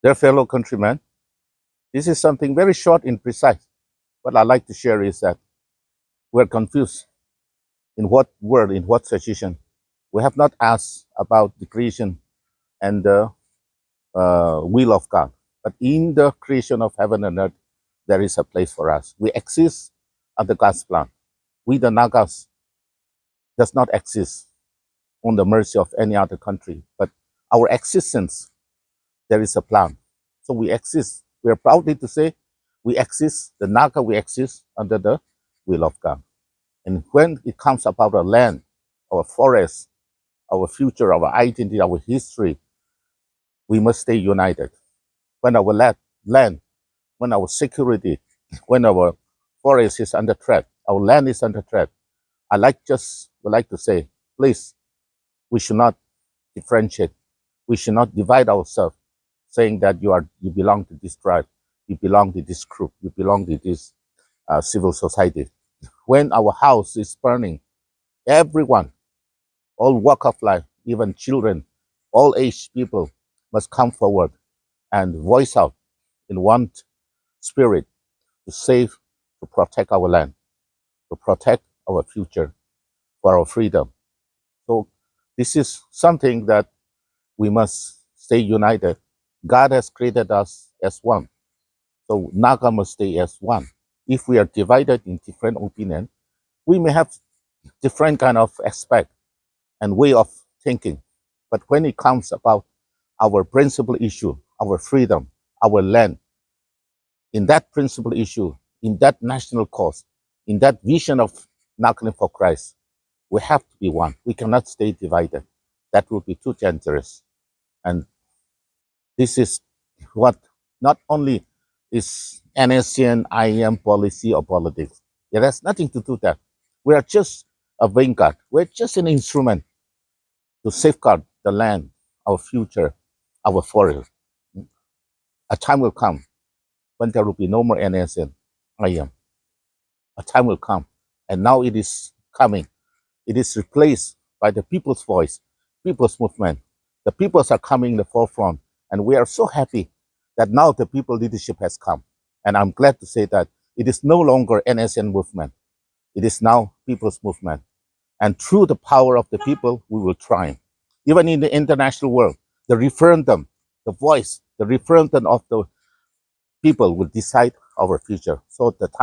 Dear fellow countrymen, this is something very short and precise. What I'd like to share is that we're confused in what word, in what situation. We have not asked about the creation and the will of God. But in the creation of heaven and earth, there is a place for us. We exist under God's plan. We, the Nagas, does not exist on the mercy of any other country, but our existence, there is a plan. So we exist. We are proudly to say we exist, the Naga, we exist under the will of God. And when it comes about our land, our forest, our future, our identity, our history, we must stay united. When our land, when our security, when our forest is under threat, our land is under threat, would like to say, please, we should not differentiate. We should not divide ourselves, saying that you belong to this tribe, you belong to this group, you belong to this civil society. When our house is burning, everyone, all walk of life, even children, all age people must come forward and voice out in one spirit to save, to protect our land, to protect our future, for our freedom. So this is something that we must stay united. God has created us as one. So Naga must stay as one. If we are divided in different opinion, we may have different kind of aspect and way of thinking. But when it comes about our principal issue, our freedom, our land, in that principal issue, in that national cause, in that vision of Nagaland for Christ, we have to be one. We cannot stay divided. That would be too dangerous. And this is what not only is NSCN IAM policy or politics. It has nothing to do with that. We are just a vanguard. We're just an instrument to safeguard the land, our future, our forest. A time will come when there will be no more NSN IAM. A time will come, and now it is coming. It is replaced by the people's voice, people's movement. The peoples are coming in the forefront, and we are so happy that now the people leadership has come. And I'm glad to say that it is no longer NSN movement. It is now people's movement. And through the power of the people, we will triumph. Even in the international world, the referendum, the voice, the referendum of the people will decide our future. So the time